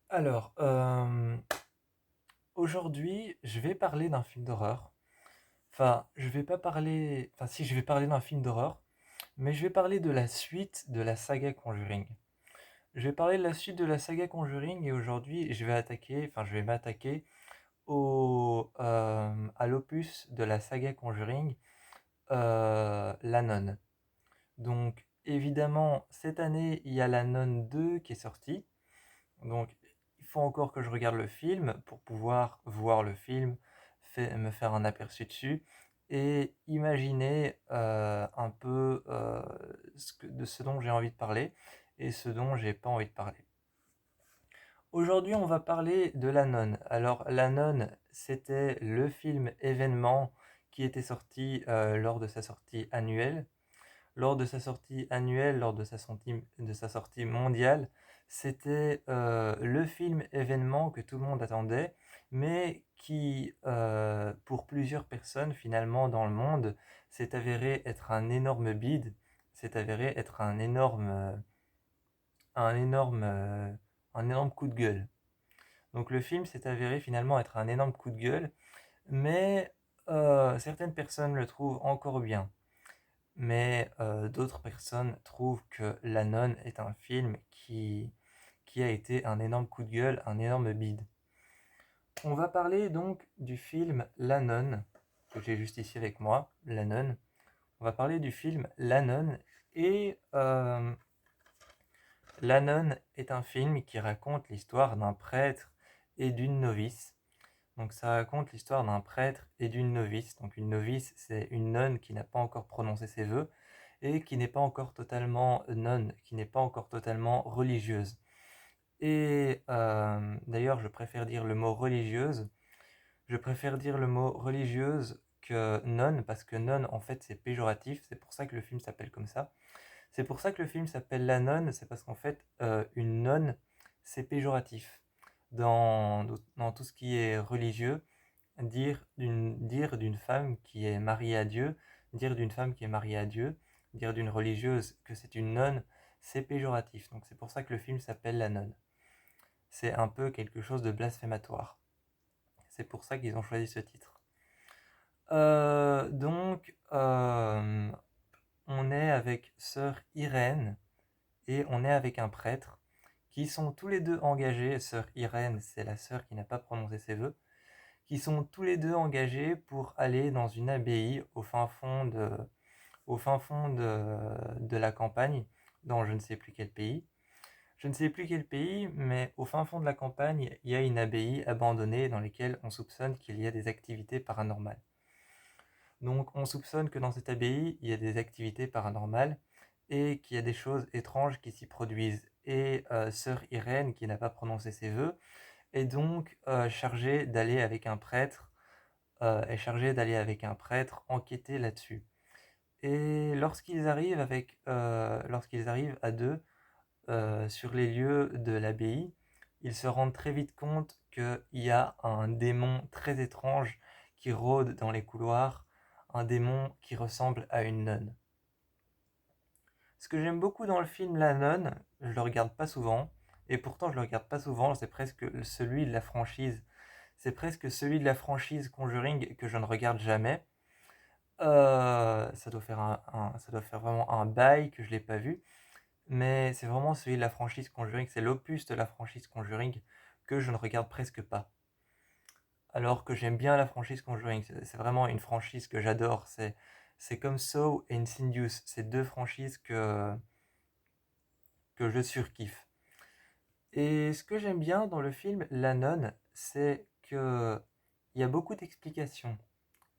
Alors, aujourd'hui, je vais parler d'un film d'horreur. Enfin, je vais pas parler. Enfin, si, je vais parler d'un film d'horreur, mais je vais parler de la suite de la saga Conjuring. Je vais parler de la suite de la saga Conjuring et aujourd'hui, je vais m'attaquer à l'opus de la saga Conjuring, La Nonne. Donc, évidemment, cette année, il y a La Nonne 2 qui est sortie. Donc, il faut encore que je regarde le film pour pouvoir voir le film, me faire un aperçu dessus et imaginer un peu de ce dont j'ai envie de parler et ce dont j'ai pas envie de parler. Aujourd'hui, on va parler de La Nonne. Alors, La Nonne, c'était le film événement qui était sorti lors de sa sortie annuelle. Lors de sa sortie mondiale, c'était le film événement que tout le monde attendait, mais qui, pour plusieurs personnes finalement dans le monde, s'est avéré être un énorme bide, s'est avéré être un énorme, euh, un énorme coup de gueule. Donc le film s'est avéré finalement être un énorme coup de gueule, mais certaines personnes le trouvent encore bien. Mais d'autres personnes trouvent que La Nonne est un film qui a été un énorme coup de gueule, un énorme bide. On va parler donc du film La Nonne, que j'ai juste ici avec moi, La Nonne. On va parler du film La Nonne et La Nonne est un film qui raconte l'histoire d'un prêtre et d'une novice. Donc ça raconte l'histoire d'un prêtre et d'une novice. Donc une novice, c'est une nonne qui n'a pas encore prononcé ses vœux et qui n'est pas encore totalement nonne, qui n'est pas encore totalement religieuse. Et d'ailleurs, je préfère dire le mot religieuse. Je préfère dire le mot religieuse que nonne, parce que nonne, en fait, c'est péjoratif. C'est pour ça que le film s'appelle comme ça. C'est pour ça que le film s'appelle La Nonne, c'est parce qu'en fait, une nonne, c'est péjoratif. Dans tout ce qui est religieux, dire d'une femme qui est mariée à Dieu, dire d'une femme qui est mariée à Dieu, dire d'une religieuse que c'est une nonne, c'est péjoratif. Donc c'est pour ça que le film s'appelle La Nonne. C'est un peu quelque chose de blasphématoire. C'est pour ça qu'ils ont choisi ce titre. Donc, on est avec sœur Irène et on est avec un prêtre qui sont tous les deux engagés. Sœur Irène, c'est la sœur qui n'a pas prononcé ses vœux, qui sont tous les deux engagés pour aller dans une abbaye au fin fond de la campagne, dans je ne sais plus quel pays. Je ne sais plus quel pays, mais au fin fond de la campagne, il y a une abbaye abandonnée dans laquelle on soupçonne qu'il y a des activités paranormales. Donc on soupçonne que dans cette abbaye, il y a des activités paranormales et qu'il y a des choses étranges qui s'y produisent. Et sœur Irène, qui n'a pas prononcé ses vœux, est donc chargée d'aller avec un prêtre enquêter là-dessus. Et lorsqu'ils arrivent à deux sur les lieux de l'abbaye, ils se rendent très vite compte qu'il y a un démon très étrange qui rôde dans les couloirs, un démon qui ressemble à une nonne. Ce que j'aime beaucoup dans le film La Nonne, je le regarde pas souvent, et pourtant je le regarde pas souvent, c'est presque celui de la franchise Conjuring que je ne regarde jamais. Ça doit faire vraiment un bail que je l'ai pas vu. Mais c'est vraiment celui de la franchise Conjuring, c'est l'opus de la franchise Conjuring que je ne regarde presque pas. Alors que j'aime bien la franchise Conjuring, c'est vraiment une franchise que j'adore. C'est comme Saw et Insidious, c'est deux franchises que je surkiffe. Et ce que j'aime bien dans le film La Nonne, c'est que il y a beaucoup d'explications.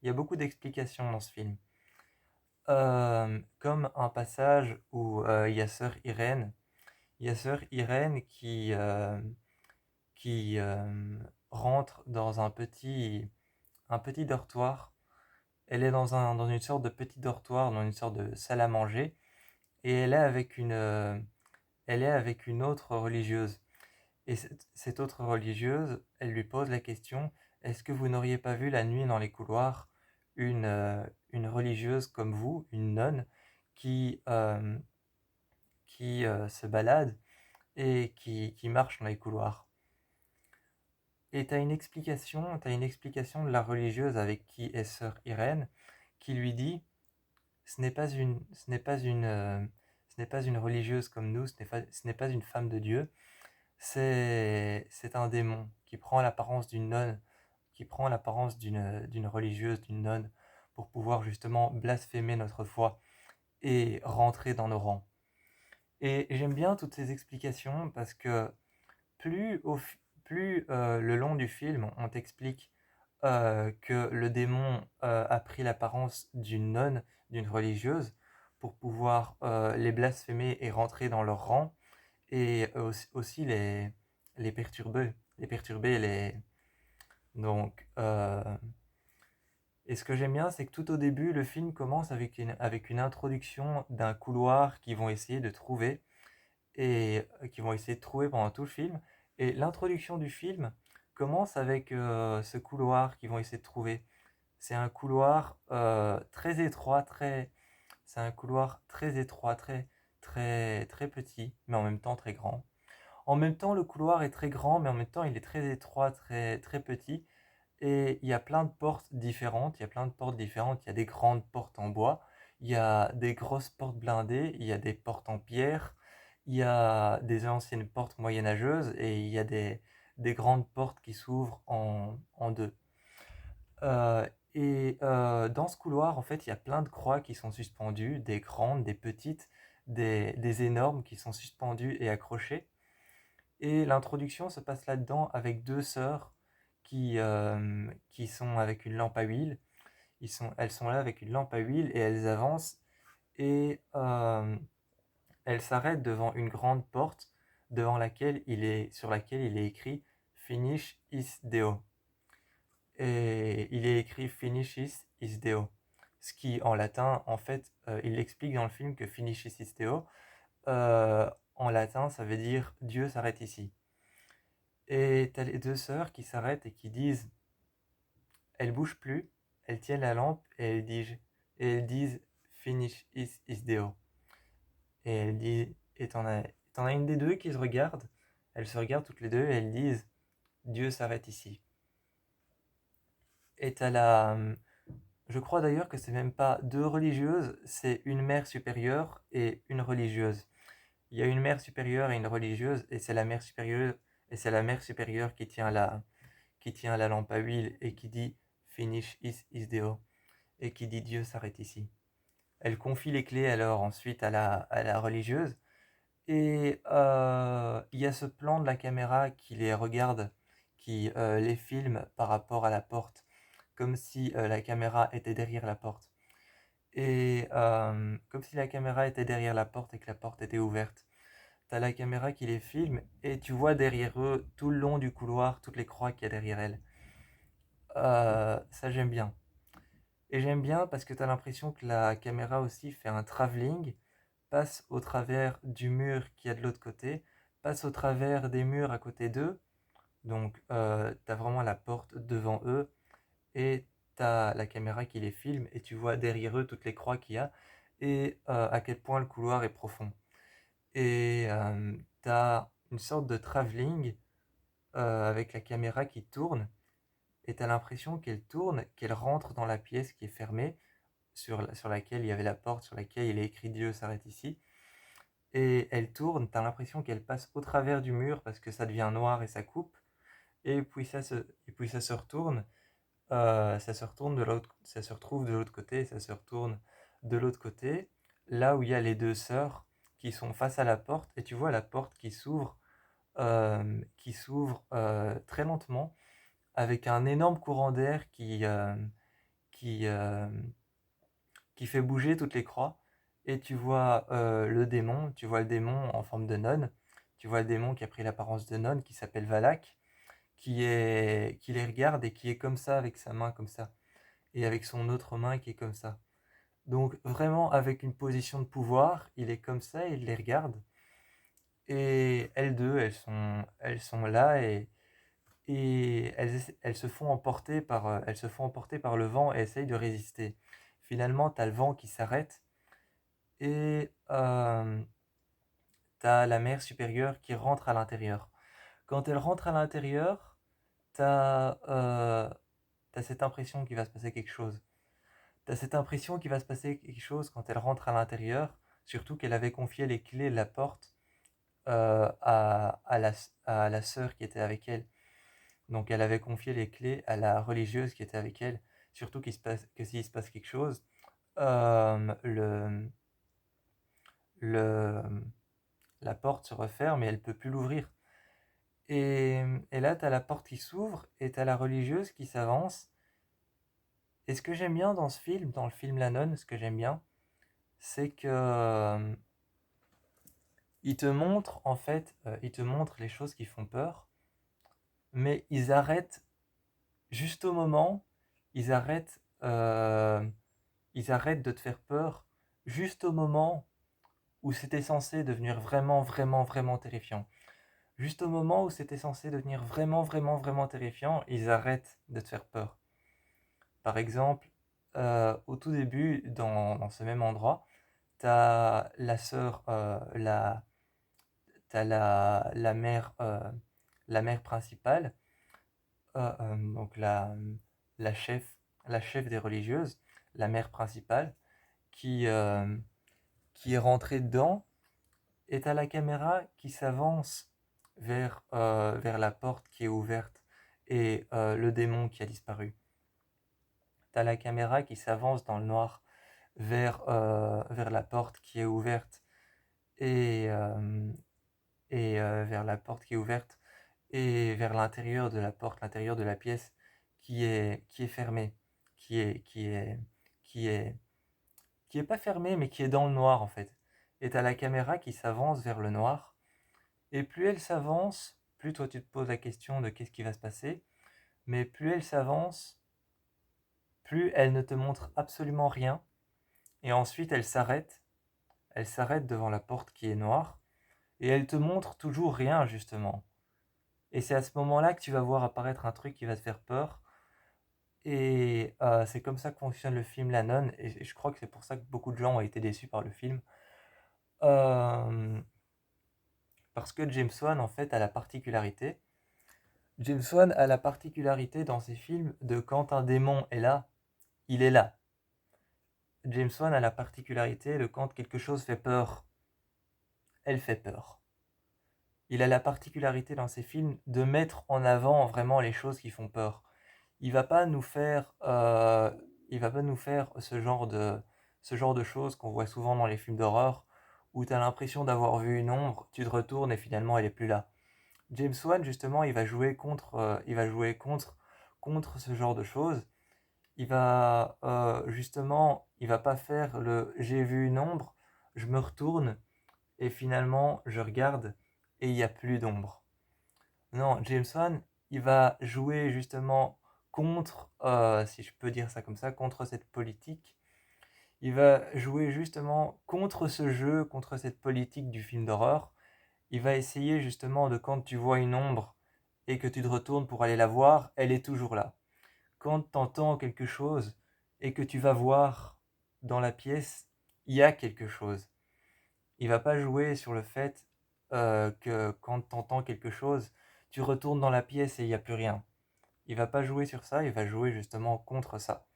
Il y a beaucoup d'explications dans ce film. Comme un passage où il y a sœur Irène. Il y a sœur Irène qui rentre dans un petit dortoir. Elle est dans une sorte de petit dortoir, dans une sorte de salle à manger, et elle est avec une autre religieuse. Et cette autre religieuse, elle lui pose la question, est-ce que vous n'auriez pas vu la nuit dans les couloirs une religieuse comme vous, une nonne, qui, qui se balade et qui marche dans les couloirs? Et t'as une explication de la religieuse avec qui est sœur Irène, qui lui dit, ce n'est pas une religieuse comme nous, ce n'est pas une femme de Dieu, c'est un démon qui prend l'apparence d'une nonne, qui prend l'apparence d'une religieuse, d'une nonne, pour pouvoir justement blasphémer notre foi et rentrer dans nos rangs. Et j'aime bien toutes ces explications parce que plus le long du film, on t'explique que le démon a pris l'apparence d'une nonne, d'une religieuse, pour pouvoir les blasphémer et rentrer dans leur rang, et aussi les perturber, Donc, et ce que j'aime bien, c'est que tout au début, le film commence avec une introduction d'un couloir qu'ils vont essayer de trouver, et qui vont essayer de trouver pendant tout le film. Et l'introduction du film commence avec ce couloir qu'ils vont essayer de trouver. C'est un couloir très étroit, c'est un couloir très étroit, très petit, mais en même temps très grand. En même temps, le couloir est très grand, mais en même temps, il est très étroit, très petit. Et il y a plein de portes différentes. Il y a plein de portes différentes. Il y a des grandes portes en bois. Il y a des grosses portes blindées. Il y a des portes en pierre. Il y a des anciennes portes moyenâgeuses. Et il y a des grandes portes qui s'ouvrent en deux. Euh, dans ce couloir, en fait, il y a plein de croix qui sont suspendues, des grandes, des petites, des énormes qui sont suspendues et accrochées. Et l'introduction se passe là-dedans avec deux sœurs qui sont avec une lampe à huile. Elles sont là avec une lampe à huile et elles avancent, et elles s'arrêtent devant une grande porte sur laquelle il est écrit Finish is Deo. Et il est écrit Finiscis is Deo. Ce qui, en latin, en fait, il explique dans le film que Finiscis is Deo, en latin, ça veut dire Dieu s'arrête ici. Et t'as les deux sœurs qui s'arrêtent et qui disent, elles bougent plus, elles tiennent la lampe et elles disent Finish is Deo. Et elles disent, et t'en as une des deux qui se regarde, elles se regardent toutes les deux et elles disent Dieu s'arrête ici. Et je crois d'ailleurs que c'est même pas deux religieuses, c'est une mère supérieure et une religieuse. Il y a une mère supérieure et une religieuse, et c'est la mère supérieure qui tient la lampe à huile et qui dit Finish is Deo, et qui dit Dieu s'arrête ici. Elle confie les clés alors ensuite à la religieuse, et il y a ce plan de la caméra qui les regarde, qui les filme par rapport à la porte, comme si la caméra était derrière la porte. Et comme si la caméra était derrière la porte et que la porte était ouverte. T'as la caméra qui les filme et tu vois derrière eux, tout le long du couloir, toutes les croix qu'il y a derrière elles. Ça j'aime bien. Et j'aime bien parce que t'as l'impression que la caméra aussi fait un travelling, passe au travers du mur qu'il y a de l'autre côté, passe au travers des murs à côté d'eux. Donc t'as vraiment la porte devant eux, et t'as la caméra qui les filme et tu vois derrière eux toutes les croix qu'il y a, et à quel point le couloir est profond. Et t'as une sorte de travelling avec la caméra qui tourne, et t'as l'impression qu'elle tourne, qu'elle rentre dans la pièce qui est fermée, sur laquelle il y avait la porte, sur laquelle il est écrit Dieu s'arrête ici. Et elle tourne, t'as l'impression qu'elle passe au travers du mur parce que ça devient noir et ça coupe, et puis ça se retourne de l'autre, ça se retrouve de l'autre côté, ça se retourne de l'autre côté, là où il y a les deux sœurs qui sont face à la porte, et tu vois la porte qui s'ouvre très lentement, avec un énorme courant d'air qui, euh, qui fait bouger toutes les croix, et tu vois le démon en forme de nonne, tu vois le démon qui a pris l'apparence de nonne, qui s'appelle Valak, qui les regarde et qui est comme ça avec sa main comme ça, et avec son autre main qui est comme ça. Donc vraiment avec une position de pouvoir, il est comme ça et il les regarde. Et elles deux, elles sont là, et elles se font emporter par le vent et essayent de résister. Finalement, tu as le vent qui s'arrête, et tu as la mère supérieure qui rentre à l'intérieur. Quand elle rentre à l'intérieur, t'as, t'as cette impression qu'il va se passer quelque chose. T'as cette impression qu'il va se passer quelque chose quand elle rentre à l'intérieur, surtout qu'elle avait confié les clés de la porte à la sœur qui était avec elle. Donc elle avait confié les clés à la religieuse qui était avec elle, surtout que s'il se passe quelque chose, euh, le, le, la porte se referme et elle peut plus l'ouvrir. Et, et là, t'as la porte qui s'ouvre et t'as la religieuse qui s'avance. Et ce que j'aime bien dans ce film, dans le film La Nonne, ce que j'aime bien, c'est que il te montre en fait, il te montre les choses qui font peur, mais ils arrêtent juste au moment, ils arrêtent, ils arrêtent de te faire peur juste au moment où c'était censé devenir vraiment, vraiment, vraiment terrifiant. Juste au moment où c'était censé devenir vraiment, vraiment, vraiment terrifiant, ils arrêtent de te faire peur. Par exemple, au tout début, dans ce même endroit, t'as la sœur, t'as la mère principale, donc la chef, la chef des religieuses, la mère principale, qui, euh, qui est rentrée dedans, et t'as la caméra qui s'avance vers la porte qui est ouverte et le démon qui a disparu. T'as la caméra qui s'avance dans le noir vers la porte qui est ouverte et, euh, vers la porte qui est ouverte et vers l'intérieur de la porte, l'intérieur de la pièce qui est fermée, qui est, qui est, qui est, qui est pas fermée mais qui est dans le noir en fait. Et t'as la caméra qui s'avance vers le noir et plus elle s'avance, plus toi tu te poses la question de qu'est-ce qui va se passer, mais plus elle s'avance, plus elle ne te montre absolument rien et ensuite elle s'arrête devant la porte qui est noire et elle te montre toujours rien justement. Et c'est à ce moment-là que tu vas voir apparaître un truc qui va te faire peur. Et c'est comme ça que fonctionne le film La Nonne. Et je crois que c'est pour ça que beaucoup de gens ont été déçus par le film. Euh, Parce que James Wan, en fait, a la particularité. James Wan a la particularité dans ses films de quand un démon est là, il est là. James Wan a la particularité de quand quelque chose fait peur, elle fait peur. Il a la particularité dans ses films de mettre en avant vraiment les choses qui font peur. Il va pas nous faire, il va pas nous faire ce genre de choses qu'on voit souvent dans les films d'horreur, où tu as l'impression d'avoir vu une ombre, tu te retournes et finalement elle est plus là. James Wan justement, il va jouer contre ce genre de choses. Il va justement, il va pas faire le j'ai vu une ombre, je me retourne et finalement je regarde et il n'y a plus d'ombre. Non, James Wan, il va jouer justement contre, si je peux dire ça comme ça, contre cette politique. Il va jouer justement contre ce jeu, contre cette politique du film d'horreur. Il va essayer justement de quand tu vois une ombre et que tu te retournes pour aller la voir, elle est toujours là. Quand tu entends quelque chose et que tu vas voir dans la pièce, il y a quelque chose. Il va pas jouer sur le fait que quand tu entends quelque chose, tu retournes dans la pièce et il n'y a plus rien. Il va pas jouer sur ça, il va jouer justement contre ça.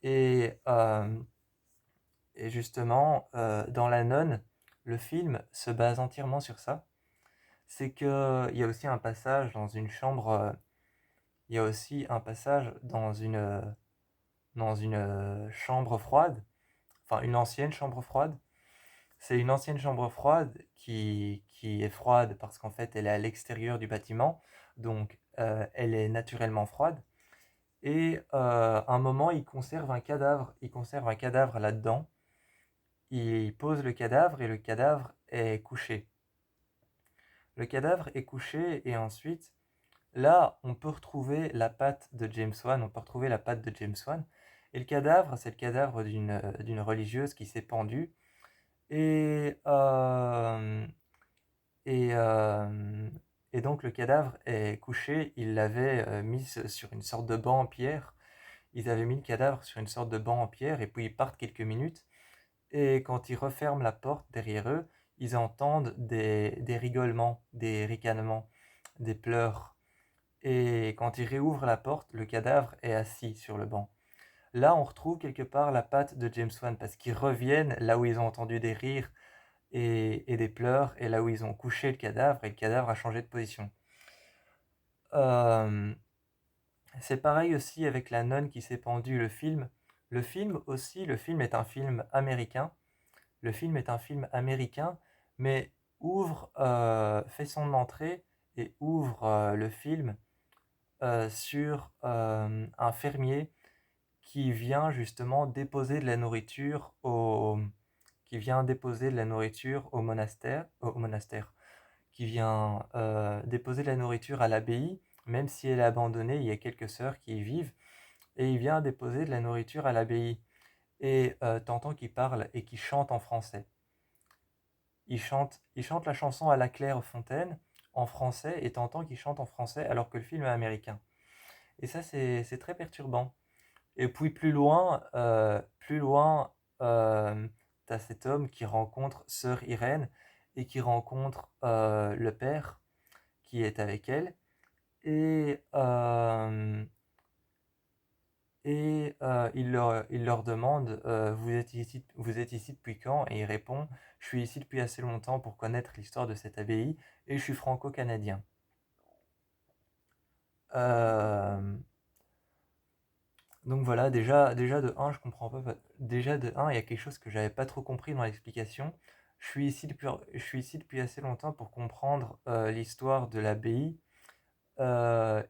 Et, euh, et justement, dans La Nonne, le film se base entièrement sur ça. C'est que il y a aussi un passage dans une chambre, il y a aussi un passage dans une chambre froide, enfin une ancienne chambre froide. C'est une ancienne chambre froide qui est froide parce qu'en fait elle est à l'extérieur du bâtiment, donc elle est naturellement froide. Et à un moment, il conserve un cadavre là-dedans. Il pose le cadavre et le cadavre est couché. Le cadavre est couché et ensuite, là, on peut retrouver la patte de James Wan, on peut retrouver la patte de James Wan. Et le cadavre, c'est le cadavre d'une religieuse qui s'est pendue. Et, euh, et, euh, et donc le cadavre est couché, ils l'avaient mis sur une sorte de banc en pierre. Ils avaient mis le cadavre sur une sorte de banc en pierre et puis ils partent quelques minutes. Et quand ils referment la porte derrière eux, ils entendent des rigolements, des ricanements, des pleurs. et quand il réouvre la porte, le cadavre est assis sur le banc. Là, on retrouve quelque part la patte de James Wan, parce qu'ils reviennent là où ils ont entendu des rires et des pleurs, et là où ils ont couché le cadavre, et le cadavre a changé de position. Euh, c'est pareil aussi avec la nonne qui s'est pendue, le film. Le film aussi, le film est un film américain. Le film est un film américain, mais fait son entrée et ouvre le film sur un fermier qui vient justement déposer de la nourriture au monastère, qui vient déposer de la nourriture à l'abbaye, même si elle est abandonnée, il y a quelques sœurs qui y vivent, et il vient déposer de la nourriture à l'abbaye. Et t'entends qu'il parle et qu'il chante en français. Il chante la chanson à la Clairefontaine en français, et t'entends qu'il chante en français alors que le film est américain. Et ça, c'est très perturbant. Et puis plus loin, euh, t'as cet homme qui rencontre sœur Irène et qui rencontre le père qui est avec elle. Et, euh, il leur demande vous êtes ici depuis quand? Et il répond je suis ici depuis assez longtemps pour connaître l'histoire de cette abbaye et je suis franco-canadien. Euh, Donc voilà, déjà de un je comprends pas. Déjà de un il y a quelque chose que j'avais pas trop compris dans l'explication. Je suis ici depuis assez longtemps pour comprendre l'histoire de l'abbaye euh,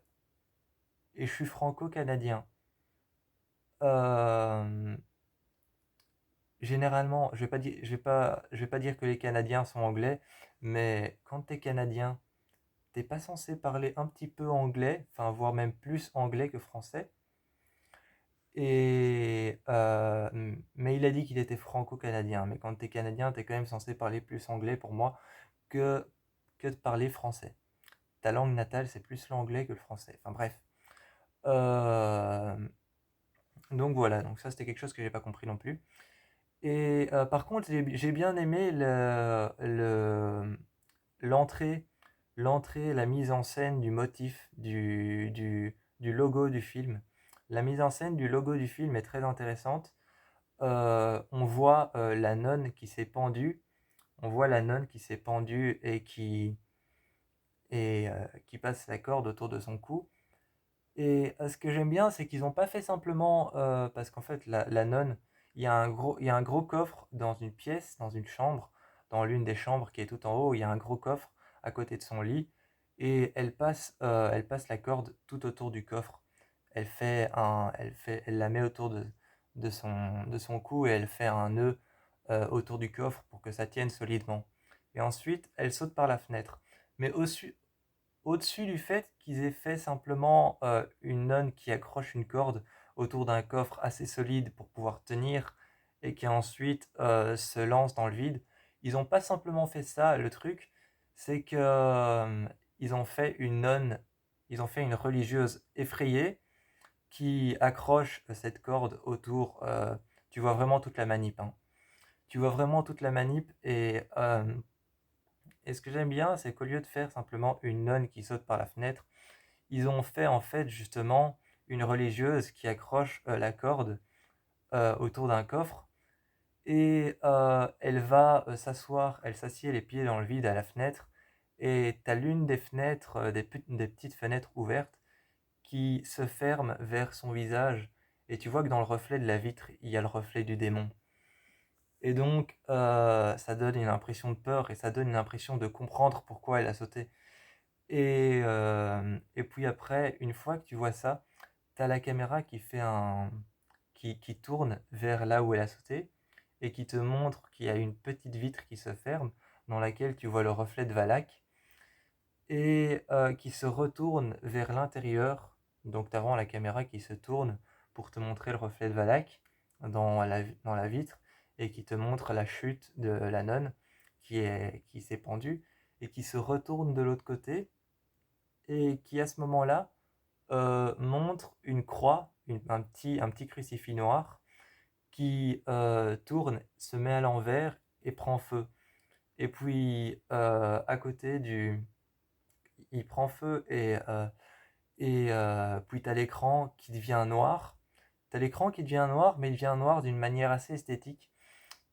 et je suis franco-canadien. Euh, Généralement, je vais pas dire que les Canadiens sont anglais, mais quand t'es Canadien, t'es pas censé parler un petit peu anglais, enfin voire même plus anglais que français. Mais il a dit qu'il était franco-canadien. Mais quand t'es canadien, t'es quand même censé parler plus anglais pour moi que, que de parler français. Ta langue natale, c'est plus l'anglais que le français. Enfin bref. Euh, donc voilà, donc ça c'était quelque chose que j'ai pas compris non plus. Et par contre, j'ai bien aimé l'entrée, la mise en scène du motif, du logo du film. La mise en scène du logo du film est très intéressante. On voit la nonne qui s'est pendue. On voit la nonne qui s'est pendue et qui passe la corde autour de son cou. Et ce que j'aime bien, c'est qu'ils n'ont pas fait simplement parce qu'en fait, la nonne, il y a un gros coffre dans une pièce, dans une chambre, dans l'une des chambres qui est tout en haut. Il y a un gros coffre à côté de son lit et elle passe la corde tout autour du coffre. Elle la met autour de son cou et elle fait un nœud autour du coffre pour que ça tienne solidement. Et ensuite, elle saute par la fenêtre. Mais au-dessus du fait qu'ils aient fait simplement une nonne qui accroche une corde autour d'un coffre assez solide pour pouvoir tenir et qui ensuite se lance dans le vide, ils n'ont pas simplement fait ça. Le truc, c'est que ils ont fait une nonne, ils ont fait une religieuse effrayée qui accroche cette corde autour. Tu vois vraiment toute la manip, hein. Tu vois vraiment toute la manip et ce que j'aime bien, c'est qu'au lieu de faire simplement une nonne qui saute par la fenêtre, ils ont fait en fait justement une religieuse qui accroche la corde autour d'un coffre et elle va s'asseoir, elle s'assied les pieds dans le vide à la fenêtre et t'as l'une des fenêtres, des petites fenêtres ouvertes qui se ferment vers son visage et tu vois que dans le reflet de la vitre, il y a le reflet du démon. Et donc ça donne une impression de peur et ça donne une impression de comprendre pourquoi elle a sauté. Et puis après, une fois que tu vois ça, t'as la caméra qui tourne vers là où elle a sauté et qui te montre qu'il y a une petite vitre qui se ferme dans laquelle tu vois le reflet de Valak et qui se retourne vers l'intérieur. Donc tu as vraiment la caméra qui se tourne pour te montrer le reflet de Valak dans la vitre et qui te montre la chute de la nonne qui s'est pendue et qui se retourne de l'autre côté et qui à ce moment-là montre une croix, un petit crucifix noir qui tourne, se met à l'envers et prend feu. Et puis à côté il prend feu et Et puis t'as l'écran qui devient noir. T'as l'écran qui devient noir, mais il devient noir d'une manière assez esthétique.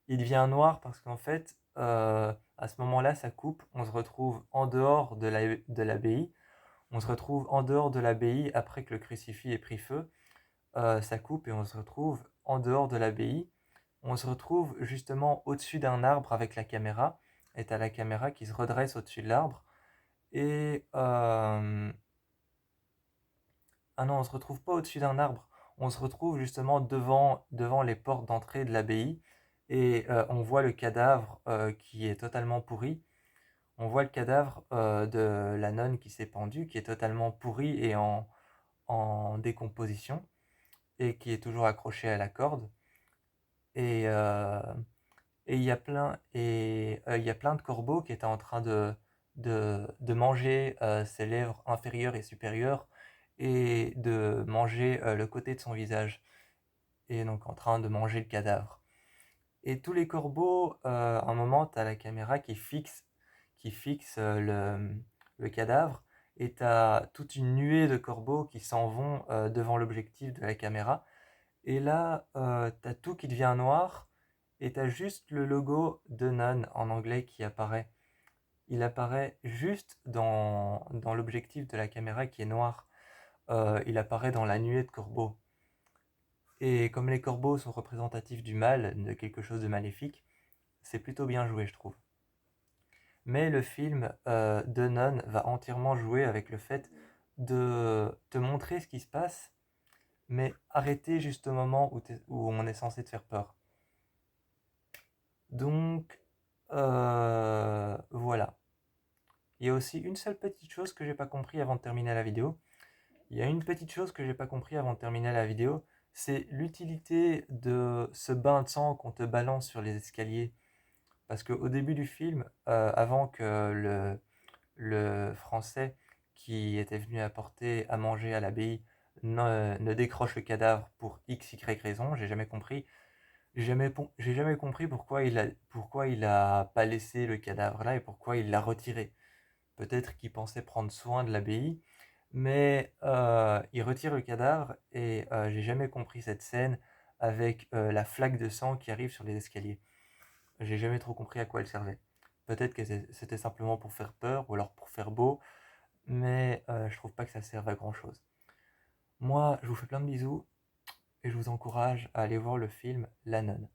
Il devient noir parce qu'en fait, à ce moment-là, ça coupe. On se retrouve en dehors de l'abbaye. On se retrouve en dehors de l'abbaye après que le crucifix ait pris feu. Ça coupe et on se retrouve en dehors de l'abbaye. On se retrouve justement au-dessus d'un arbre avec la caméra. Et t'as la caméra qui se redresse au-dessus de l'arbre. Et ah non, on se retrouve pas au-dessus d'un arbre. On se retrouve justement devant les portes d'entrée de l'abbaye. Et on voit le cadavre qui est totalement pourri. On voit le cadavre de la nonne qui s'est pendue, qui est totalement pourri et en décomposition, et qui est toujours accroché à la corde. Et il y a plein de corbeaux qui étaient en train de manger ses lèvres inférieures et supérieures et de manger le côté de son visage, et donc en train de manger le cadavre. Et tous les corbeaux, à un moment, tu as la caméra qui fixe le cadavre, et tu as toute une nuée de corbeaux qui s'en vont devant l'objectif de la caméra. Et là, tu as tout qui devient noir, et tu as juste le logo de None en anglais qui apparaît. Il apparaît juste dans l'objectif de la caméra qui est noir. Il apparaît dans la nuée de corbeaux. Et comme les corbeaux sont représentatifs du mal, de quelque chose de maléfique, c'est plutôt bien joué, je trouve. Mais le film de None va entièrement jouer avec le fait de te montrer ce qui se passe, mais arrêter juste au moment où on est censé te faire peur. Donc, voilà. Il y a aussi une seule petite chose que j'ai pas compris avant de terminer la vidéo. Il y a une petite chose que j'ai pas compris avant de terminer la vidéo, c'est l'utilité de ce bain de sang qu'on te balance sur les escaliers. Parce qu'au début du film, avant que le Français qui était venu apporter à manger à l'abbaye ne décroche le cadavre pour x, y raison, j'ai jamais compris. J'ai jamais compris pourquoi il a pas laissé le cadavre là et pourquoi il l'a retiré. Peut-être qu'il pensait prendre soin de l'abbaye, mais il retire le cadavre et j'ai jamais compris cette scène avec la flaque de sang qui arrive sur les escaliers. J'ai jamais trop compris à quoi elle servait. Peut-être que c'était simplement pour faire peur ou alors pour faire beau, mais je trouve pas que ça serve à grand chose. Moi, je vous fais plein de bisous et je vous encourage à aller voir le film La Nonne.